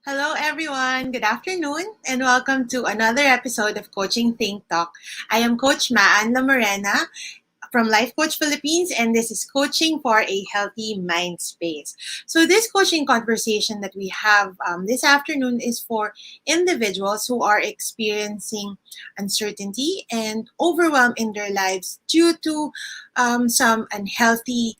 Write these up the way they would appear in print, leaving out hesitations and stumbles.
Hello, everyone. Good afternoon, and welcome to another episode of Coaching Think Talk. I am Coach Maan Lamorena from Life Coach Philippines, and this is Coaching for a Healthy Mind Space. So, this coaching conversation that we have this afternoon is for individuals who are experiencing uncertainty and overwhelm in their lives due to some unhealthy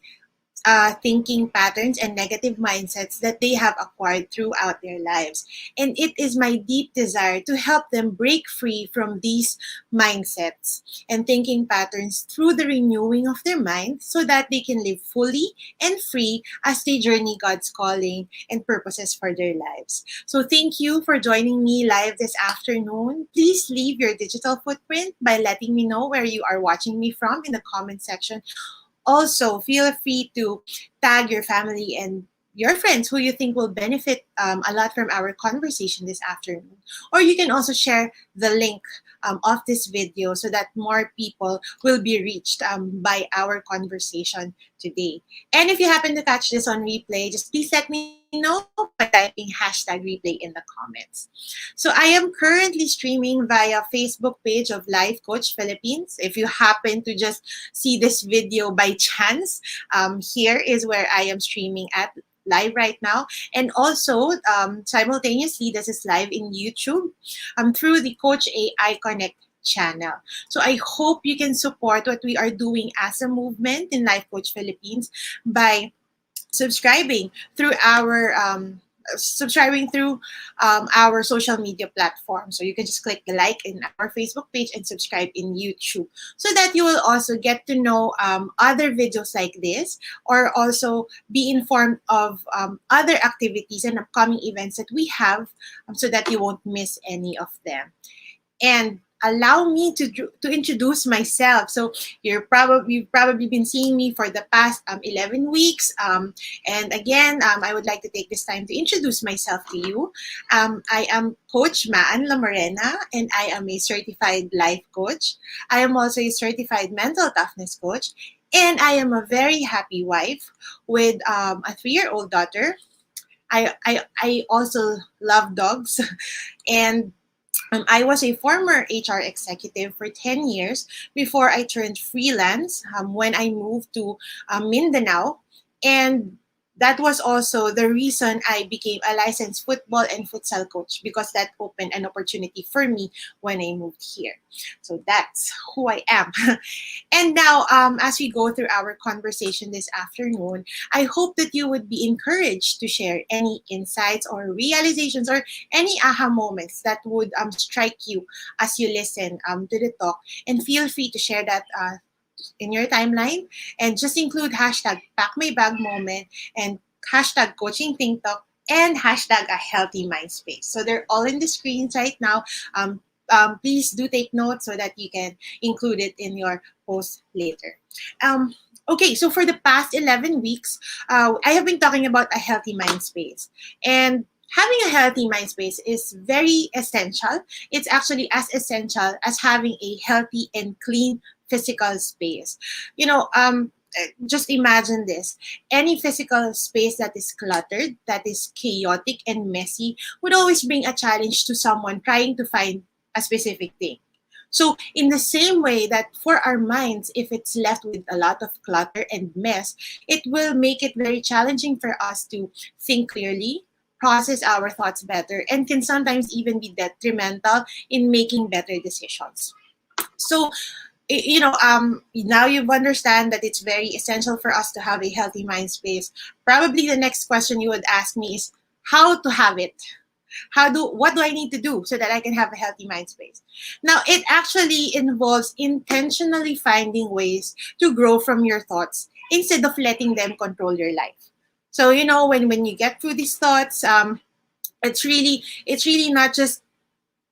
thinking patterns and negative mindsets that they have acquired throughout their lives. And it is my deep desire to help them break free from these mindsets and thinking patterns through the renewing of their mind so that they can live fully and free as they journey God's calling and purposes for their lives. So thank you for joining me live this afternoon. Please leave your digital footprint by letting me know where you are watching me from in the comment section. Also, feel free to tag your family and your friends who you think will benefit a lot from our conversation this afternoon. Or you can also share the link of this video so that more people will be reached by our conversation today. And if you happen to catch this on replay, just please let me know by typing #replay in the comments. So I am currently streaming via Facebook page of Life Coach Philippines. If you happen to just see this video by chance, here is where I am streaming at live right now. And also, simultaneously, this is live in YouTube through the Coach AI Connect channel. So I hope you can support what we are doing as a movement in Life Coach Philippines by subscribing through our social media platform. So you can just click the like in our Facebook page and subscribe in YouTube so that you will also get to know other videos like this, or also be informed of other activities and upcoming events that we have, so that you won't miss any of them. And allow me to introduce myself. So you've probably been seeing me for the past 11 weeks. And again, I would like to take this time to introduce myself to you. I am Coach Maan Lamorena, and I am a certified life coach. I am also a certified mental toughness coach, and I am a very happy wife with a 3-year-old daughter. I also love dogs, and I was a former HR executive for 10 years before I turned freelance when I moved to Mindanao. And that was also the reason I became a licensed football and futsal coach, because that opened an opportunity for me when I moved here. So that's who I am. And now, as we go through our conversation this afternoon, I hope that you would be encouraged to share any insights or realizations or any aha moments that would strike you as you listen to the talk. And feel free to share that in your timeline, and just include #PackMyBagMoment and #CoachingThinkTalk and #A HealthyMindspace. So they're all in the screens right now. Please do take note so that you can include it in your post later. Okay, so for the past 11 weeks, I have been talking about a healthy mind space. And having a healthy mind space is very essential. It's actually as essential as having a healthy and clean physical space. Just imagine this. Any physical space that is cluttered, that is chaotic and messy, would always bring a challenge to someone trying to find a specific thing. So, in the same way that for our minds, if it's left with a lot of clutter and mess, it will make it very challenging for us to think clearly, process our thoughts better, and can sometimes even be detrimental in making better decisions. So, now you've understand that it's very essential for us to have a healthy mind space. Probably the next question you would ask me is how to have it. What do I need to do so that I can have a healthy mind space? Now, it actually involves intentionally finding ways to grow from your thoughts instead of letting them control your life. So, when you get through these thoughts, it's really not just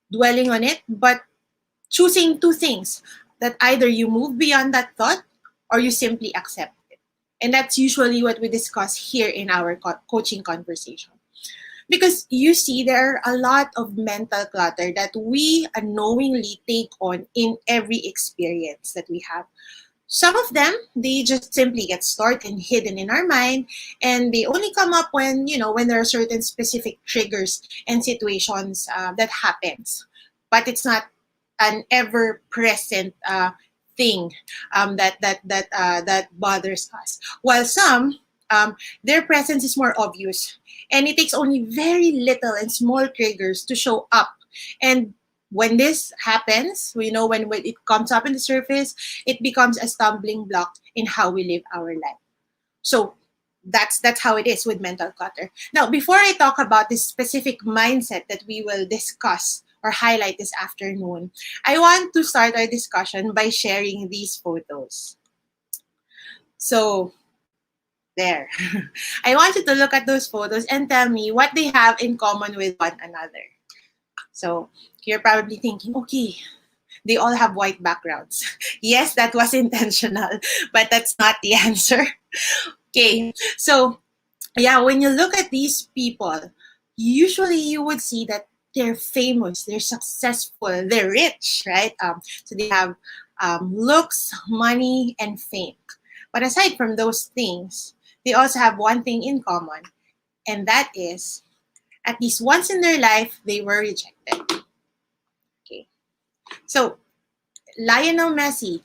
dwelling on it, but choosing two things: that either you move beyond that thought or you simply accept it. And that's usually what we discuss here in our coaching conversation. Because you see, there are a lot of mental clutter that we unknowingly take on in every experience that we have. Some of them, they just simply get stored and hidden in our mind, and they only come up when, when there are certain specific triggers and situations that happens. But it's not an ever-present thing that bothers us. While some, their presence is more obvious, and it takes only very little and small triggers to show up. And when this happens, when it comes up in the surface, it becomes a stumbling block in how we live our life. So that's how it is with mental clutter. Now, before I talk about this specific mindset that we will discuss or highlight this afternoon, I want to start our discussion by sharing these photos. So there. I want you to look at those photos and tell me what they have in common with one another. So you're probably thinking, okay, they all have white backgrounds. Yes, that was intentional, but that's not the answer. Okay, so yeah, when you look at these people, usually you would see that they're famous, they're successful, they're rich, right? So they have looks, money, and fame. But aside from those things, they also have one thing in common, and that is, at least once in their life, they were rejected. Okay, so Lionel Messi,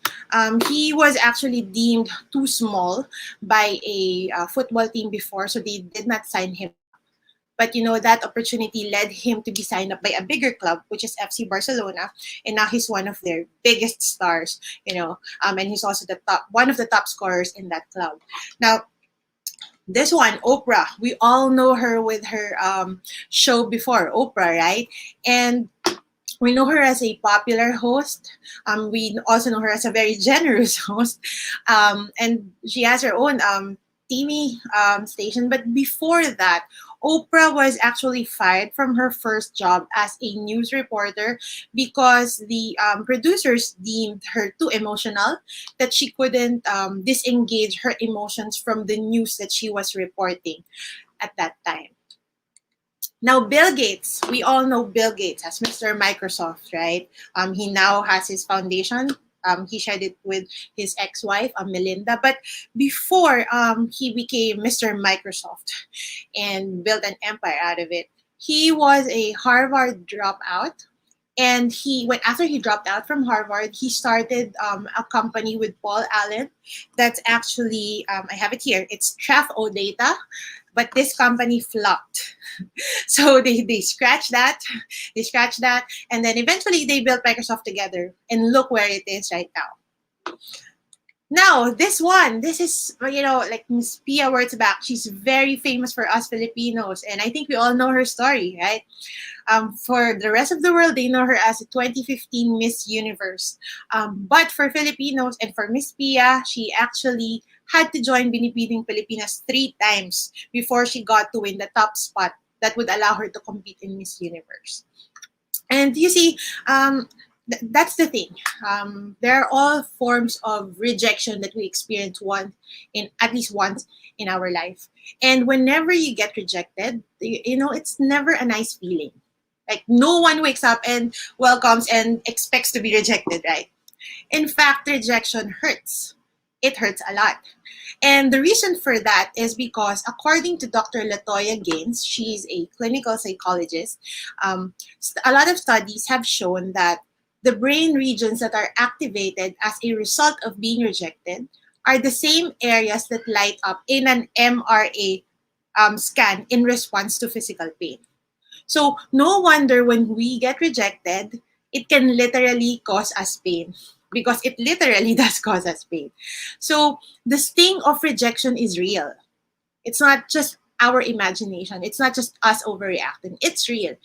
he was actually deemed too small by a football team before, so they did not sign him. But that opportunity led him to be signed up by a bigger club, which is FC Barcelona, and now he's one of their biggest stars. And he's also one of the top scorers in that club. Now, this one, Oprah, we all know her with her show before, Oprah, right? And we know her as a popular host. We also know her as a very generous host. And she has her own TV station. But before that, Oprah was actually fired from her first job as a news reporter because the producers deemed her too emotional, that she couldn't disengage her emotions from the news that she was reporting at that time. Now, Bill Gates, we all know Bill Gates as Mr. Microsoft, right? He now has his foundation. He shared it with his ex-wife, Melinda. But before he became Mr. Microsoft and built an empire out of it, he was a Harvard dropout. And after he dropped out from Harvard, he started a company with Paul Allen. That's actually, I have it here. It's Trafo Data, but this company flopped. So they scratched that, and then eventually they built Microsoft together. And look where it is right now. Now, this is, like Miss Pia Wurtzbach. She's very famous for us Filipinos, and I think we all know her story, right? For the rest of the world, they know her as a 2015 Miss Universe. But for Filipinos and for Miss Pia, she actually had to join Binibining Pilipinas 3 times before she got to win the top spot that would allow her to compete in Miss Universe. And you see, that's the thing. There are all forms of rejection that we experience at least once in our life. And whenever you get rejected, it's never a nice feeling. Like, no one wakes up and welcomes and expects to be rejected, right? In fact, rejection hurts. It hurts a lot. And the reason for that is because, according to Dr. Latoya Gaines, she's a clinical psychologist, a lot of studies have shown that the brain regions that are activated as a result of being rejected are the same areas that light up in an MRA scan in response to physical pain. So no wonder when we get rejected, it can literally cause us pain, because it literally does cause us pain. So the sting of rejection is real. It's not just our imagination. It's not just us overreacting. It's real.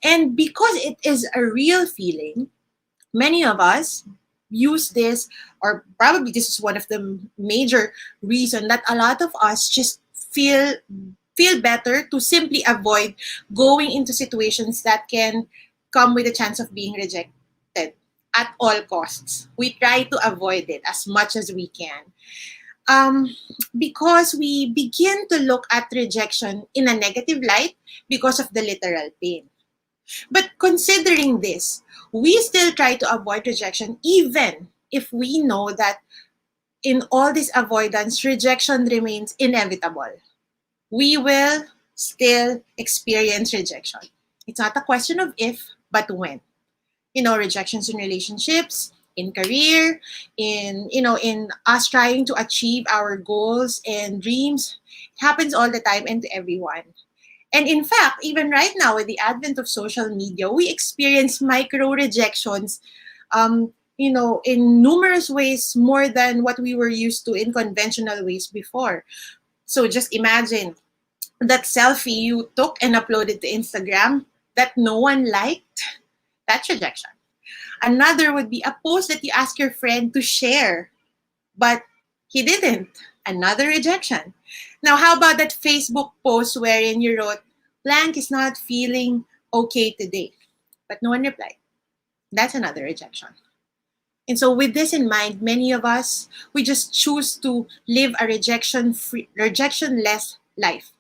And because it is a real feeling, many of us use this, or probably this is one of the major reason that a lot of us just feel better to simply avoid going into situations that can come with a chance of being rejected at all costs. We try to avoid it as much as we can. Because we begin to look at rejection in a negative light because of the literal pain. But considering this, we still try to avoid rejection even if we know that in all this avoidance, rejection remains inevitable. We will still experience rejection. It's not a question of if, but when. Rejections in relationships, in career, in us trying to achieve our goals and dreams. It happens all the time and to everyone. And in fact, even right now, with the advent of social media, we experience micro rejections, in numerous ways more than what we were used to in conventional ways before. So just imagine that selfie you took and uploaded to Instagram that no one liked. That's rejection. Another would be a post that you ask your friend to share, but he didn't. Another rejection. Now, how about that Facebook post wherein you wrote, blank is not feeling okay today, but no one replied? That's another rejection. And so with this in mind, many of us, we just choose to live a rejection-less life,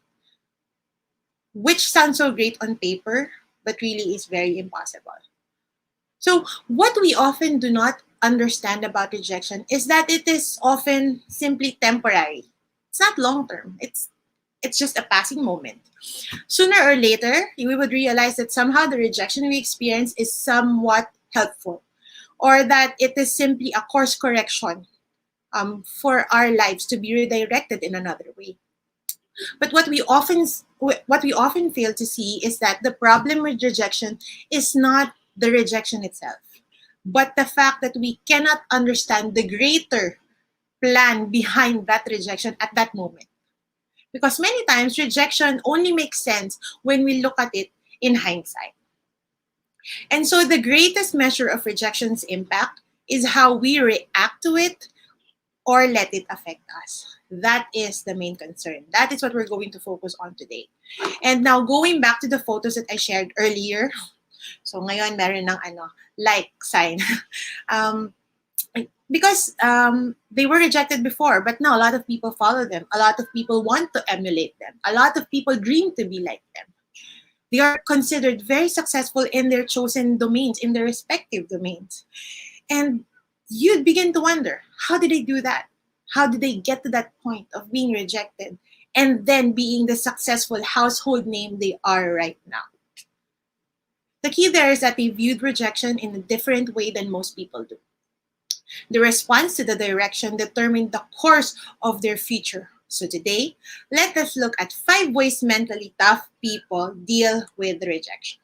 which sounds so great on paper, but really is very impossible. So what we often do not understand about rejection is that it is often simply temporary. It's not long-term. It's just a passing moment. Sooner or later, we would realize that somehow the rejection we experience is somewhat helpful, or that it is simply a course correction for our lives to be redirected in another way. But what we often fail to see is that the problem with rejection is not the rejection itself, but the fact that we cannot understand the greater plan behind that rejection at that moment. Because many times rejection only makes sense when we look at it in hindsight. And so the greatest measure of rejection's impact is how we react to it or let it affect us. That is the main concern. That is what we're going to focus on today. And now going back to the photos that I shared earlier. So ngayon meron ng like sign. um, because they were rejected before, but now a lot of people follow them. A lot of people want to emulate them. A lot of people dream to be like them. They are considered very successful in their chosen domains, in their respective domains. And you'd begin to wonder, how did they do that? How did they get to that point of being rejected and then being the successful household name they are right now? The key there is that they viewed rejection in a different way than most people do. The response to the direction determined the course of their future. So today, let us look at 5 ways mentally tough people deal with rejection.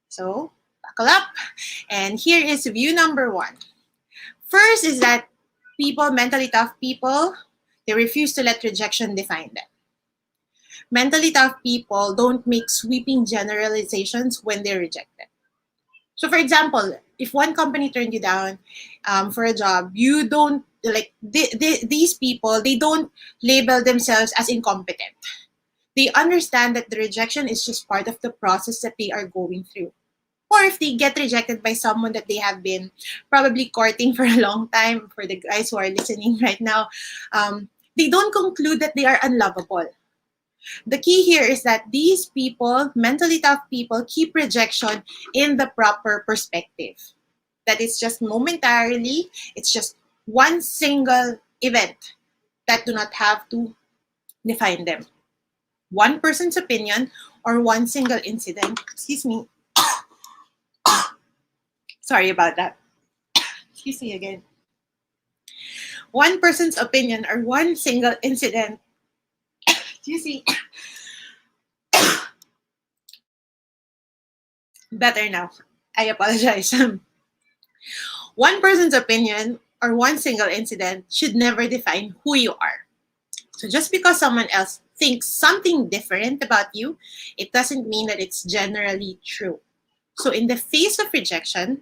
So, buckle up. And here is view number 1. First is that mentally tough people, they refuse to let rejection define them. Mentally tough people don't make sweeping generalizations when they're rejected. So for example, if one company turned you down for a job, you don't, these people, they don't label themselves as incompetent. They understand that the rejection is just part of the process that they are going through. Or if they get rejected by someone that they have been probably courting for a long time, for the guys who are listening right now, they don't conclude that they are unlovable. The key here is that these people, mentally tough people, keep rejection in the proper perspective. That it's just momentarily, it's just one single event that do not have to define them. One person's opinion or one single incident, excuse me, sorry about that. Excuse me again. One person's opinion or one single incident, excuse me, better now. I apologize. One person's opinion or one single incident should never define who you are. So just because someone else thinks something different about you, it doesn't mean that it's generally true. So in the face of rejection,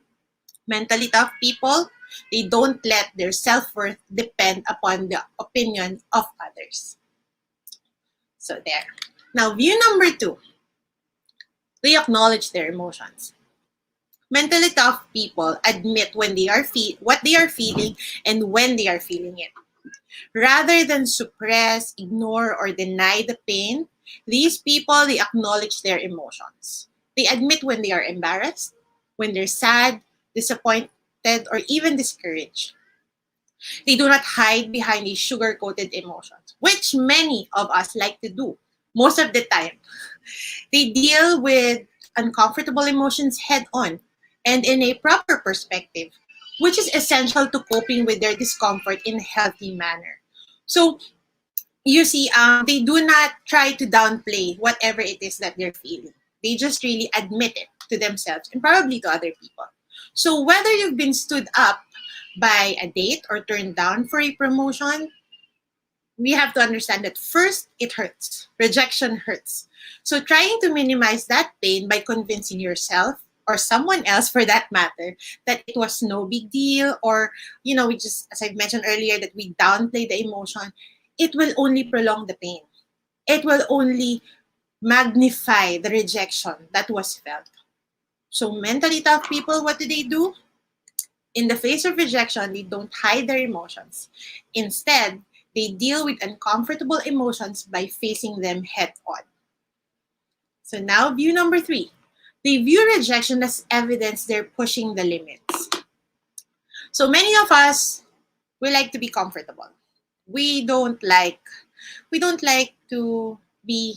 mentally tough people, they don't let their self-worth depend upon the opinion of others. So there. Now, view number 2. They acknowledge their emotions. Mentally tough people admit when they are what they are feeling and when they are feeling it. Rather than suppress, ignore, or deny the pain, these people, they acknowledge their emotions. They admit when they are embarrassed, when they're sad, disappointed, or even discouraged. They do not hide behind these sugar-coated emotions, which many of us like to do most of the time. They deal with uncomfortable emotions head on and in a proper perspective, which is essential to coping with their discomfort in a healthy manner. So, you see, they do not try to downplay whatever it is that they're feeling. They just really admit it to themselves and probably to other people. So, whether you've been stood up by a date or turned down for a promotion, we have to understand that first, it hurts. Rejection hurts. So trying to minimize that pain by convincing yourself or someone else for that matter that it was no big deal, or we just, as I mentioned earlier, that we downplay the emotion, it will only prolong the pain. It will only magnify the rejection that was felt. So mentally tough people, what do? In the face of rejection, they don't hide their emotions. Instead, they deal with uncomfortable emotions by facing them head on. So now, view number 3. They view rejection as evidence they're pushing the limits. So many of us, we like to be comfortable. We don't like to be,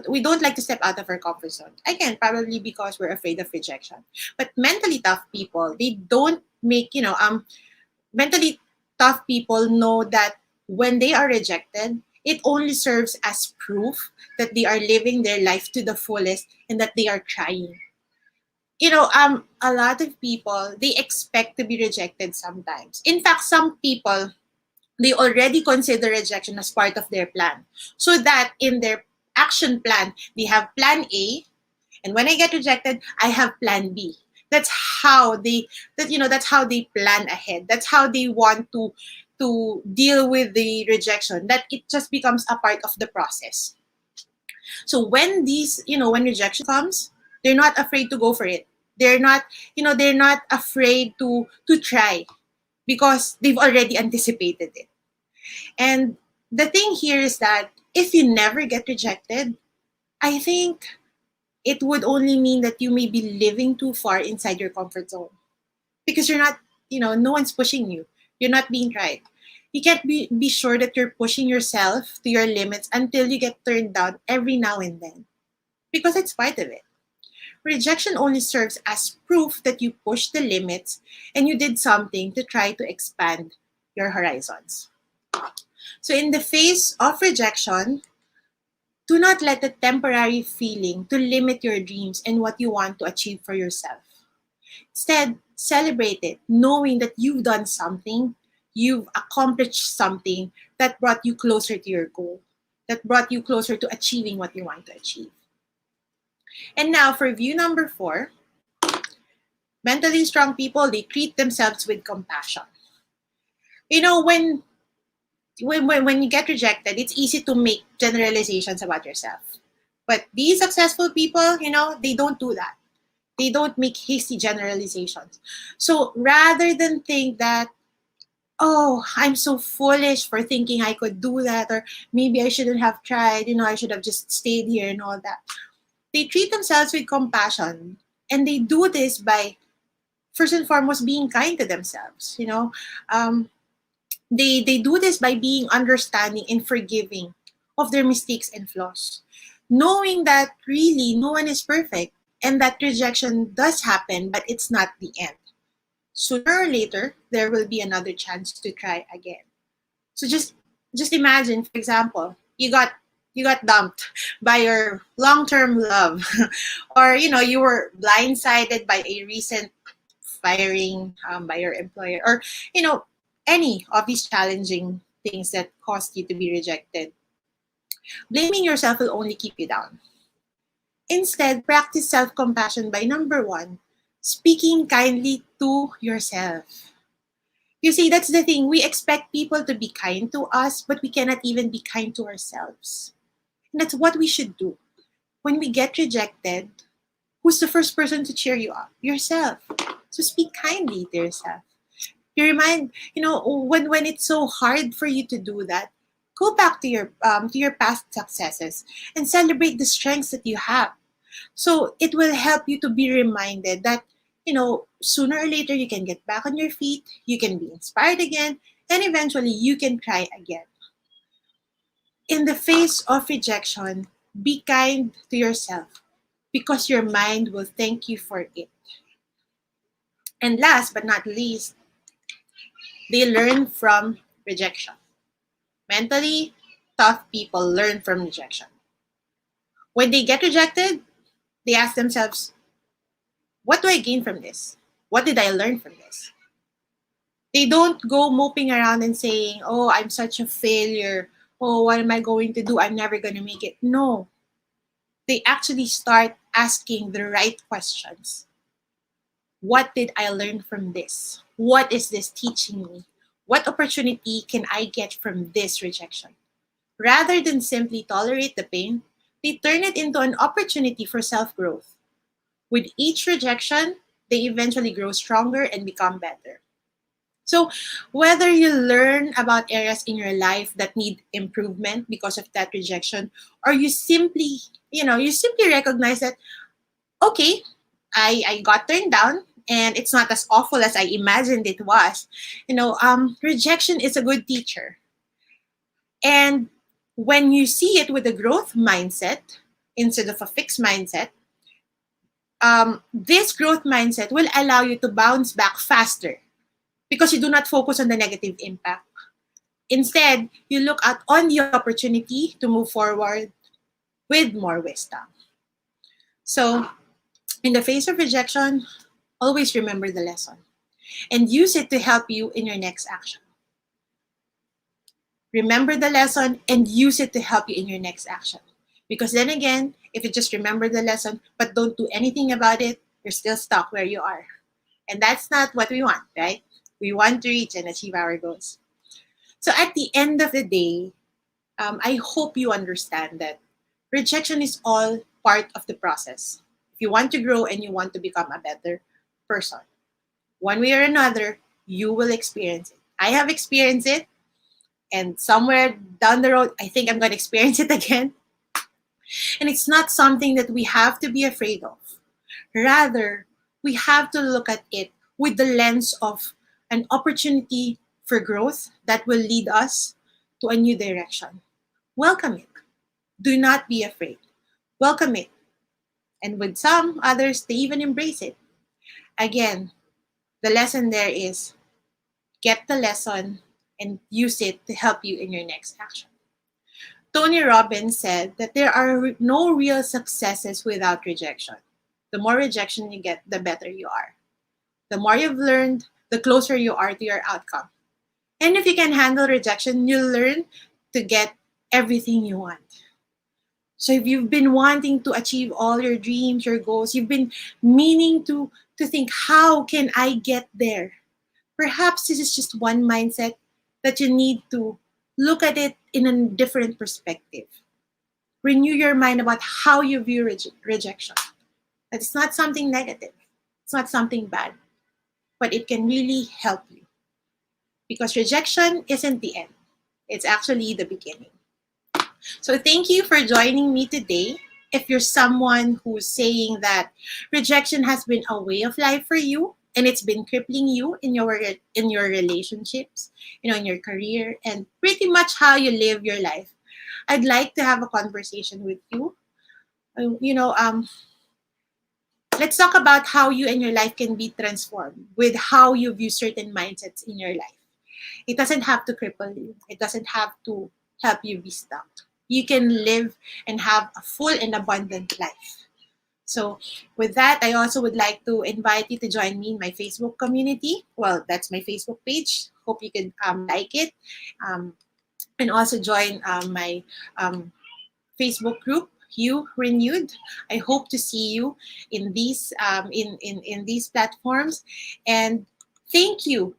we don't like to step out of our comfort zone. Again, probably because we're afraid of rejection. But mentally tough people, they don't make, mentally tough people know that when they are rejected, it only serves as proof that they are living their life to the fullest and that they are trying. A lot of people, they expect to be rejected sometimes. In fact, some people, they already consider rejection as part of their plan. So that in their action plan, they have plan A, and when I get rejected, I have plan B. That's how that's how they plan ahead. That's how they want to deal with the rejection. That it just becomes a part of the process. So when rejection comes, they're not afraid to go for it. They're not afraid to try because they've already anticipated it. And the thing here is that if you never get rejected, I think it would only mean that you may be living too far inside your comfort zone because you're not, no one's pushing you. You're not being tried. You can't be sure that you're pushing yourself to your limits until you get turned down every now and then because it's part of it. Rejection only serves as proof that you pushed the limits and you did something to try to expand your horizons. So in the face of rejection, do not let the temporary feeling to limit your dreams and what you want to achieve for yourself. Instead, celebrate it, knowing that you've done something, you've accomplished something that brought you closer to your goal, that brought you closer to achieving what you want to achieve. And now for view number 4, mentally strong people, they treat themselves with compassion. When you get rejected, it's easy to make generalizations about yourself. But these successful people, they don't do that. They don't make hasty generalizations. So rather than think that, oh, I'm so foolish for thinking I could do that, or maybe I shouldn't have tried, I should have just stayed here and all that. They treat themselves with compassion. And they do this by, first and foremost, being kind to themselves. They do this by being understanding and forgiving of their mistakes and flaws, knowing that really no one is perfect and that rejection does happen, but it's not the end. Sooner or later, there will be another chance to try again. So just imagine, for example, you got dumped by your long-term love, or you were blindsided by a recent firing by your employer, or any of these challenging things that caused you to be rejected. Blaming yourself will only keep you down. Instead, practice self-compassion by number 1, speaking kindly to yourself. You see, that's the thing. We expect people to be kind to us, but we cannot even be kind to ourselves. And that's what we should do. When we get rejected, who's the first person to cheer you up? Yourself. So speak kindly to yourself. You remind, when it's so hard for you to do that, go back to your past successes and celebrate the strengths that you have. So it will help you to be reminded that sooner or later you can get back on your feet, you can be inspired again, and eventually you can try again. In the face of rejection, be kind to yourself because your mind will thank you for it. And last but not least, they learn from rejection. Mentally tough people learn from rejection. When they get rejected, they ask themselves, what do I gain from this? What did I learn from this? They don't go moping around and saying, oh, I'm such a failure. Oh, what am I going to do? I'm never going to make it. No, they actually start asking the right questions. What did I learn from this? What is this teaching me? What opportunity can I get from this rejection? Rather than simply tolerate the pain, they turn it into an opportunity for self growth. With each rejection, they eventually grow stronger and become better. So, whether you learn about areas in your life that need improvement because of that rejection, or you simply recognize that, okay, I got turned down and it's not as awful as I imagined it was. Rejection is a good teacher. And when you see it with a growth mindset instead of a fixed mindset, this growth mindset will allow you to bounce back faster because you do not focus on the negative impact. Instead, you look at on the opportunity to move forward with more wisdom. So, in the face of rejection, always remember the lesson and use it to help you in your next action. Remember the lesson and use it to help you in your next action. Because then again, if you just remember the lesson but don't do anything about it, you're still stuck where you are. And that's not what we want, right? We want to reach and achieve our goals. So at the end of the day, I hope you understand that rejection is all part of the process. If you want to grow and you want to become a better person, one way or another, you will experience it. I have experienced it, and somewhere down the road, I think I'm going to experience it again. And it's not something that we have to be afraid of. Rather, we have to look at it with the lens of an opportunity for growth that will lead us to a new direction. Welcome it. Do not be afraid. Welcome it. And with some others, they even embrace it. Again, the lesson there is get the lesson and use it to help you in your next action. Tony Robbins said that there are no real successes without rejection. The more rejection you get, the better you are. The more you've learned, the closer you are to your outcome. And if you can handle rejection, you'll learn to get everything you want. So if you've been wanting to achieve all your dreams, your goals, you've been meaning to think, how can I get there? Perhaps this is just one mindset that you need to look at it in a different perspective. Renew your mind about how you view rejection. That it's not something negative. It's not something bad. But it can really help you. Because rejection isn't the end. It's actually the beginning. So thank you for joining me today. If you're someone who's saying that rejection has been a way of life for you and it's been crippling you in your relationships, in your career and pretty much how you live your life, I'd like to have a conversation with you. Uh, You know, um, let's talk about how you and your life can be transformed with how you view certain mindsets in your life. It doesn't have to cripple you. It doesn't have to help you be stuck. You can live and have a full and abundant life. So, with that, I also would like to invite you to join me in my Facebook community. Well, that's my Facebook page. Hope you can like it. Um, and also join my um, Facebook group, You Renewed. I hope to see you in these platforms. And thank you.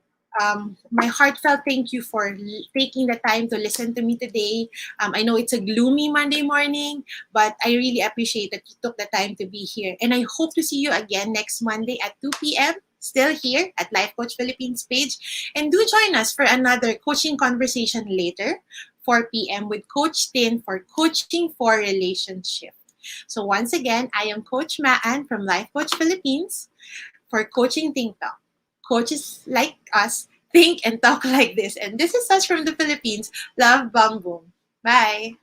My heartfelt thank you for taking the time to listen to me today. I know it's a gloomy Monday morning, but I really appreciate that you took the time to be here. And I hope to see you again next Monday at 2 p.m. Still here at Life Coach Philippines page. And do join us for another coaching conversation later, 4 p.m. with Coach Tin for Coaching for Relationship. So once again, I am Coach Maan from Life Coach Philippines. for Coaching Think Talk. Coaches like us think and talk like this. And this is us from the Philippines. Love, bang, boom. Bye.